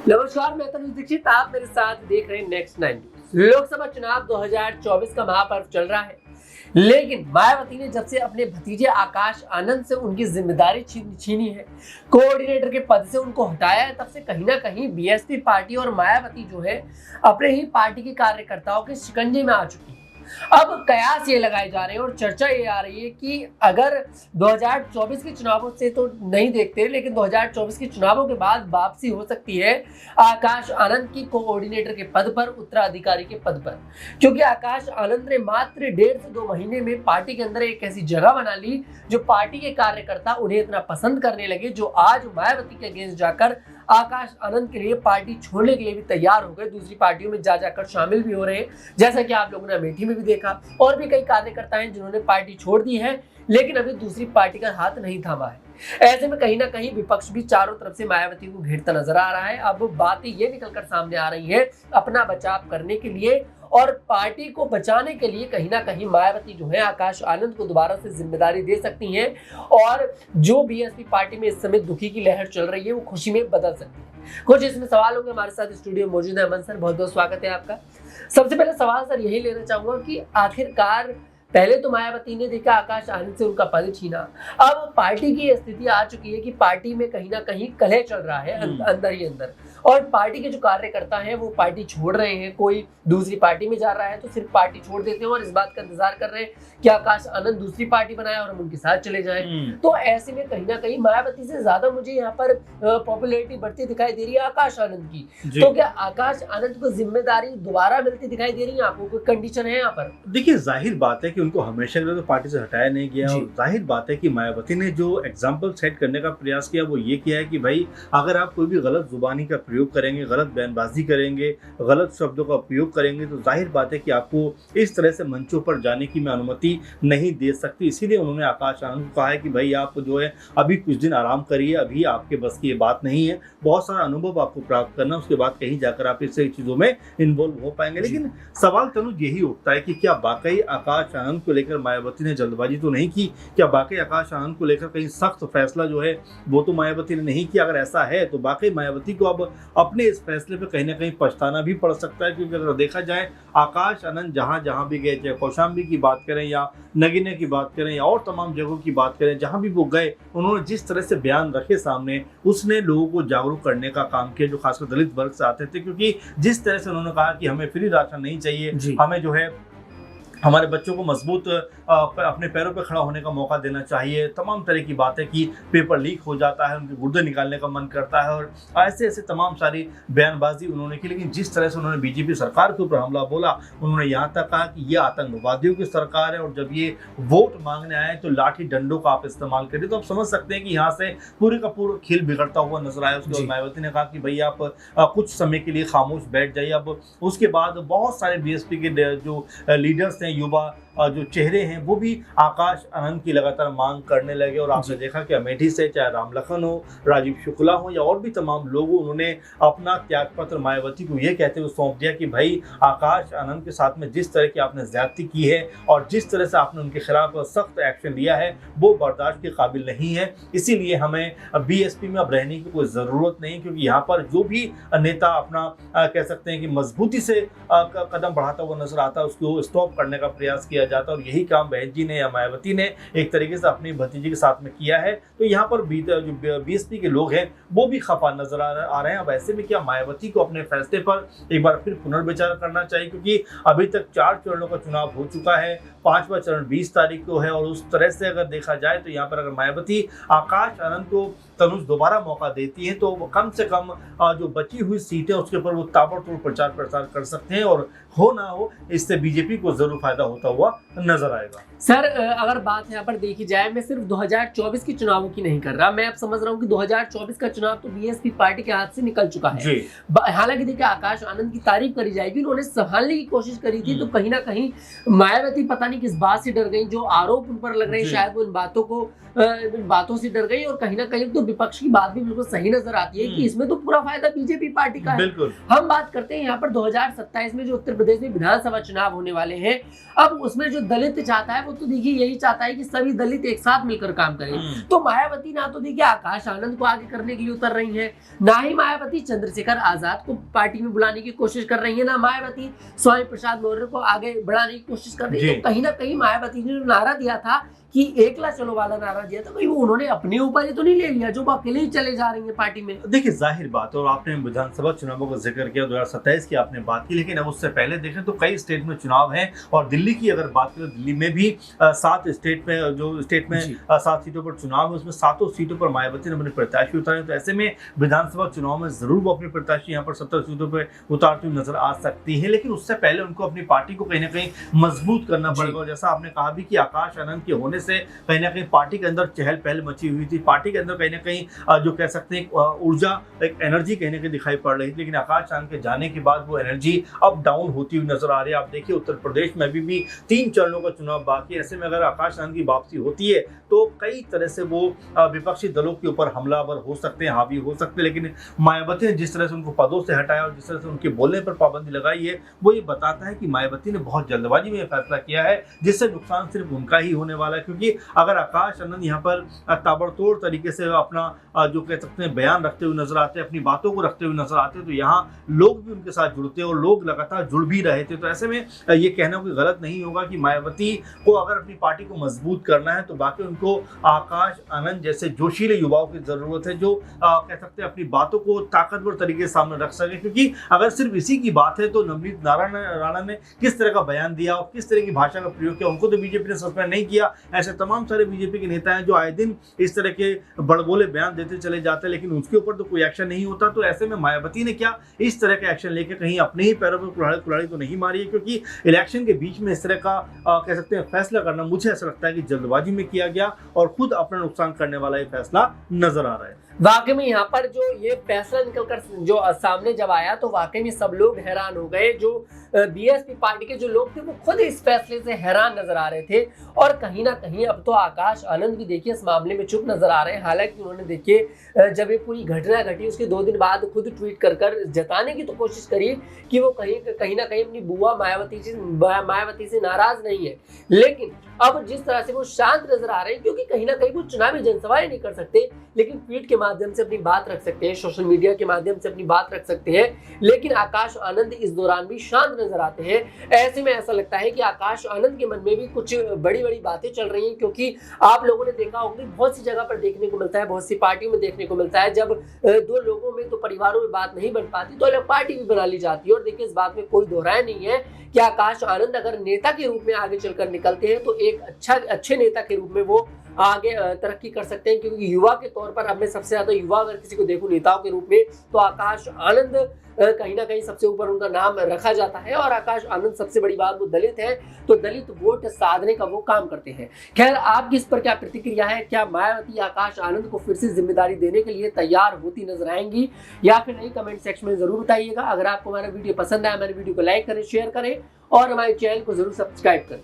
नमस्कार, मैं तनुज दीक्षित। आप मेरे साथ देख रहे हैं नेक्स्ट 9 न्यूज। लोकसभा चुनाव 2024 का महापर्व चल रहा है, लेकिन मायावती ने जब से अपने भतीजे आकाश आनंद से उनकी जिम्मेदारी छीनी है, कोऑर्डिनेटर के पद से उनको हटाया है, तब से कहीं ना कहीं बीएसपी पार्टी और मायावती जो है अपने ही पार्टी के कार्यकर्ताओं के शिकंजे में आ चुकी है। अब कयास ये लगाए जा रहे हैं और चर्चा ये आ रही है कि अगर 2024 के चुनावों से तो नहीं देखते, लेकिन 2024 के चुनावों के बाद वापसी हो सकती है आकाश आनंद की कोऑर्डिनेटर के पद पर, उत्तराधिकारी के पद पर, क्योंकि आकाश आनंद ने मात्र 1.5 से 2 महीने में पार्टी के अंदर एक ऐसी जगह बना ली जो पार्टी के कार्यकर्ता उन्हें इतना पसंद करने लगे, जो आज मायावती के अगेंस्ट जाकर आकाश आनंद के लिए पार्टी छोड़ने के लिए भी तैयार हो गए, दूसरी पार्टियों में जाकर शामिल भी हो रहे हैं, जैसा कि आप लोगों ने अमेठी में भी देखा। और भी कई कार्यकर्ता हैं जिन्होंने पार्टी छोड़ दी है, लेकिन अभी दूसरी पार्टी का हाथ नहीं थामा है। ऐसे में कहीं ना कहीं विपक्ष भी चारों तरफ से मायावती को घेरता नजर आ रहा है। अब बातें ये निकलकर सामने आ रही है अपना बचाव करने के लिए और पार्टी को बचाने के लिए कहीं ना कहीं मायावती जो है आकाश आनंद को दोबारा से जिम्मेदारी दे सकती हैं और जो बीएसपी पार्टी में इस समय दुखी की लहर चल रही है वो खुशी में बदल सकती है। कुछ इसमें सवाल होंगे। हमारे साथ स्टूडियो में मौजूद है अमन सर, बहुत बहुत स्वागत है आपका। सबसे पहले सवाल सर यही लेना चाहूंगा कि आखिरकार पहले तो मायावती ने देखा आकाश आनंद से उनका पद छीना, अब पार्टी की स्थिति आ चुकी है कि पार्टी में कहीं ना कहीं कलह चल रहा है अंदर ही अंदर, और पार्टी के जो कार्यकर्ता हैं वो पार्टी छोड़ रहे हैं। कोई दूसरी पार्टी में जा रहा है तो सिर्फ पार्टी छोड़ देते हैं और इस बात का इंतजार कर रहे हैं कि आकाश आनंद दूसरी पार्टी बनाए और हम उनके साथ चले जाएं। तो ऐसे में कहीं ना कहीं मायावती से ज्यादा मुझे यहाँ पर पॉपुलैरिटी बढ़ती दिखाई दे रही है आकाश आनंद की। तो क्या आकाश आनंद को जिम्मेदारी दोबारा मिलती दिखाई दे रही है आपको? कोई कंडीशन है यहाँ पर? देखिए, जाहिर बात है कि उनको हमेशा के लिए तो पार्टी से हटाया नहीं गया, और जाहिर बात है कि मायावती ने जो एग्जाम्पल सेट करने का प्रयास किया वो ये किया है कि भाई अगर आप कोई भी गलत जुबानी का प्रयोग करेंगे, गलत बयानबाजी करेंगे, गलत शब्दों का उपयोग करेंगे, तो जाहिर बात है कि आपको इस तरह से मंचों पर जाने की मैं अनुमति नहीं दे सकती। इसीलिए उन्होंने आकाश आनंद को कहा है कि भाई आप जो है अभी कुछ दिन आराम करिए, अभी आपके बस की ये बात नहीं है, बहुत सारा अनुभव आपको प्राप्त करना, उसके बाद कहीं जाकर आप इस चीजों में इन्वॉल्व हो पाएंगे। लेकिन सवाल तनुज यही उठता है कि क्या वाकई आकाश आनंद को लेकर मायावती ने जल्दबाजी तो नहीं की? क्या वाकई आकाश आनंद को लेकर कहीं सख्त फैसला जो है वो तो मायावती ने नहीं किया? अगर ऐसा है तो वाकई मायावती को अब अपने इस फैसले पे कहीं ना कहीं पछताना भी पड़ सकता है, क्योंकि अगर देखा जाए आकाश आनंद जहां भी गए, चाहे कौशाम्बी की बात करें या नगीने की बात करें या और तमाम जगहों की बात करें, जहां भी वो गए उन्होंने जिस तरह से बयान रखे सामने, उसने लोगों को जागरूक करने का काम किया, जो खासकर दलित वर्ग से आते थे। क्योंकि जिस तरह से उन्होंने कहा कि हमें फ्री राशन नहीं चाहिए, हमें जो है हमारे बच्चों को मजबूत अपने पैरों पर खड़ा होने का मौका देना चाहिए, तमाम तरह की बातें की, पेपर लीक हो जाता है, उनके गुर्दे निकालने का मन करता है, और ऐसे ऐसे तमाम सारी बयानबाजी उन्होंने की। लेकिन जिस तरह से उन्होंने बीजेपी सरकार के ऊपर हमला बोला, उन्होंने यहाँ तक कहा कि ये आतंकवादियों की सरकार है और जब ये वोट मांगने आए तो लाठी डंडों का आप इस्तेमाल करिए। तो आप समझ सकते हैं कि यहाँ से पूरे का पूरा खेल बिगड़ता हुआ नजर आया। उसके बाद मायावती ने कहा कि भाई आप कुछ समय के लिए खामोश बैठ जाइए। अब उसके बाद बहुत सारे बीएसपी के जो लीडर्स युवा जो चेहरे हैं वो भी आकाश आनंद की लगातार मांग करने लगे, और आपने देखा कि अमेठी से चाहे राम लखन हो, राजीव शुक्ला हो या और भी तमाम लोग, उन्होंने अपना त्यागपत्र मायावती को ये कहते हुए सौंप दिया कि भाई आकाश आनंद के साथ में जिस तरह की आपने ज्यादती की है और जिस तरह से आपने उनके खिलाफ सख्त एक्शन लिया है वो बर्दाश्त के काबिल नहीं है। इसीलिए हमें बीएसपी में अब रहने की कोई ज़रूरत नहीं, क्योंकि यहाँ पर जो भी नेता अपना कह सकते हैं कि मजबूती से कदम बढ़ाता हुआ नजर आता है उसको स्टॉप करने का प्रयास किया जाता, और यही काम बहन जी ने या मायावती ने एक तरीके से अपनी भतीजी के साथ में किया है। तो यहाँ पर जो बीएसपी के लोग हैं वो भी खफा नजर आ रहे हैं। अब ऐसे में क्या मायावती को अपने फैसले पर एक बार फिर पुनर्विचार करना चाहिए? क्योंकि अभी तक 4 चरणों का चुनाव हो चुका है, 5वां चरण 20 तारीख को है, और उस तरह से अगर देखा जाए तो यहाँ पर अगर मायावती आकाश आनंद को तनुज दोबारा मौका देती है तो कम से कम जो बची हुई सीटें उसके ऊपर वो ताबड़तोड़ प्रचार प्रसार कर सकते हैं, और हो ना हो इससे बीजेपी को जरूर फायदा होता हुआ नजर आएगा। सर अगर बात यहाँ पर देखी जाए, मैं सिर्फ 2024 के चुनावों की नहीं कर रहा, मैं अब समझ रहा हूँ कि 2024 का चुनाव तो बीएसपी पार्टी के हाथ से निकल चुका है। हालांकि देखिए आकाश आनंद की तारीफ करी जाएगी, उन्होंने संभालने की कोशिश करी थी, तो कहीं ना कहीं मायावती पता नहीं किस बात से डर गई, जो आरोप उन पर लग रहे हैं शायद वो इन बातों से डर गई, और कहीं ना कहीं तो विपक्ष की बात भी बिल्कुल सही नजर आती है कि इसमें तो पूरा फायदा बीजेपी पार्टी का है। बिल्कुल। हम बात करते हैं यहाँ पर 2027 में जो उत्तर प्रदेश में विधानसभा चुनाव होने वाले हैं, अब उसमें जो दलित चाहता है वो तो देखिए यही चाहता है कि सभी दलित एक साथ मिलकर काम करें। तो मायावती ना तो देखिए आकाश आनंद को आगे करने के लिए उतर रही है, ना ही मायावती चंद्रशेखर आजाद को पार्टी में बुलाने की कोशिश कर रही है, ना मायावती स्वामी प्रसाद मौर्य को आगे बढ़ाने की कोशिश कर रही है। तो कहीं ना कहीं मायावती ने जो नारा दिया था कि एकला चलो वाला नारा दिया था, कहीं वो उन्होंने अपने ऊपर ही तो नहीं ले लिया, जो वो अकेले ही चले जा रही है पार्टी में। देखिए जाहिर बात है, और आपने विधानसभा चुनावों का जिक्र किया 2027 की आपने बात की, लेकिन अब उससे पहले देखें तो कई स्टेट में चुनाव हैं, और दिल्ली की अगर बात करें, दिल्ली में भी 7 स्टेट में 7 सीटों पर चुनाव है, उसमें 7 सीटों पर मायावती ने अपने प्रत्याशी उतारे। तो ऐसे में विधानसभा चुनाव में जरूर वो अपने प्रत्याशी यहाँ पर 70 सीटों पर उतारती हुई नजर आ सकती है, लेकिन उससे पहले उनको अपनी पार्टी को कहीं ना कहीं मजबूत करना पड़ेगा। जैसा आपने कहा भी कि आकाश आनंद के होने से कहीं ना कहीं पार्टी के अंदर चहल पहल मची हुई थी, पार्टी के अंदर कहीं ना कहीं जो कह सकते हैं ऊर्जा, एक एनर्जी कहीं ना कहीं दिखाई पड़ रही थी, लेकिन आकाश आनंद के जाने के बाद वो एनर्जी अप डाउन होती हुई नजर आ रही है। आप देखिए उत्तर प्रदेश में अभी भी 3 चरणों का चुनाव बाकी है। ऐसे में अगर आकाश आनंद की वापसी होती है तो कई तरह से वो विपक्षी दलों के ऊपर हमलावर हो सकते हैं, हावी हो सकते हैं, लेकिन मायावती ने जिस तरह से उनको पदों से हटाया और जिस तरह से उनके बोलने पर पाबंदी लगाई है, वो ये बताता है कि मायावती ने बहुत जल्दबाजी में फैसला किया है, जिससे नुकसान सिर्फ उनका ही होने वाला है। क्योंकि अगर आकाश आनंद यहाँ पर ताबड़तोड़ तरीके से अपना जो कह सकते हैं बयान रखते हुए नजर आते हैं, अपनी बातों को रखते हुए नजर आते हैं, तो यहाँ लोग भी उनके साथ जुड़ते हैं और लोग लगातार जुड़ भी रहे थे। तो ऐसे में ये कहना कोई गलत नहीं होगा कि मायावती को अगर अपनी पार्टी को मजबूत करना है तो बाकी उनको आकाश आनंद जैसे जोशीले युवाओं की जरूरत है, जो कह सकते हैं अपनी बातों को ताकतवर तरीके से सामने रख सके। क्योंकि अगर सिर्फ इसी की बात है तो नवनीत नारायण राणा ने किस तरह का बयान दिया और किस तरह की भाषा का प्रयोग किया, उनको तो बीजेपी ने सस्पेंड नहीं किया। ऐसे तमाम सारे बीजेपी के नेता हैं जो आए दिन इस तरह के बड़बोले बयान देते चले जाते हैं, लेकिन उसके ऊपर तो कोई एक्शन नहीं होता। तो ऐसे में मायावती ने क्या इस तरह का एक्शन लेके कहीं अपने ही पैरों पर कुल्हाड़ी तो नहीं मारी है? क्योंकि इलेक्शन के बीच में इस तरह का कह सकते हैं फैसला करना, मुझे ऐसा लगता है कि जल्दबाजी में किया गया और खुद अपना नुकसान करने वाला ये फैसला नजर आ रहा है। वाकई में यहाँ पर जो ये फैसला निकलकर जो सामने जब आया तो वाकई में सब लोग हैरान हो गए। जो बीएसपी पार्टी के जो लोग थे वो खुद इस फैसले से हैरान नजर आ रहे थे, और कहीं ना कहीं अब तो आकाश आनंद भी देखिए इस मामले में चुप नजर आ रहे हैं। हालांकि उन्होंने देखिए जब ये पूरी घटना घटी उसके 2 दिन बाद खुद ट्वीट कर जताने की तो कोशिश करी कि वो कहीं ना कहीं अपनी बुआ मायावती से नाराज नहीं है, लेकिन अब जिस तरह से वो शांत नजर आ रहे हैं, क्योंकि कहीं ना कहीं वो चुनावी जनसभाएं नहीं कर सकते, लेकिन ट्वीट के माध्यम से अपनी बात रख सकते हैं, सोशल मीडिया के माध्यम से अपनी बात रख सकते हैं। लेकिन आकाश आनंद इस दौरान भी शांत नजर आते हैं। ऐसे में ऐसा लगता है कि आकाश आनंद के मन में भी कुछ बड़ी बड़ी बातें चल रही हैं, क्योंकि आप लोगों ने देखा होगा बहुत सी जगह पर देखने को मिलता है, बहुत सी पार्टियों में देखने को मिलता है, जब 2 लोगों में तो परिवारों में बात नहीं बन पाती तो अलग पार्टी भी बना ली जाती है। और देखिए इस बात में कोई दोहराया नहीं है कि आकाश आनंद अगर नेता के रूप में आगे चलकर निकलते हैं तो एक अच्छे नेता के रूप में वो आगे तरक्की कर सकते हैं। क्योंकि युवा के तौर पर अब मैं सबसे ज्यादा युवा अगर किसी को देखूं नेताओं के रूप में तो आकाश आनंद कहीं ना कहीं सबसे ऊपर उनका नाम रखा जाता है। और आकाश आनंद सबसे बड़ी बात वो दलित है, तो दलित वोट साधने का वो काम करते हैं। खैर आपकी इस पर क्या प्रतिक्रिया है? क्या मायावती आकाश आनंद को फिर से जिम्मेदारी देने के लिए तैयार होती नजर आएंगी या फिर नहीं? कमेंट सेक्शन में जरूर बताइएगा। अगर आपको हमारा वीडियो पसंद आया हमारे वीडियो को लाइक करें, शेयर करें और हमारे चैनल को जरूर सब्सक्राइब करें।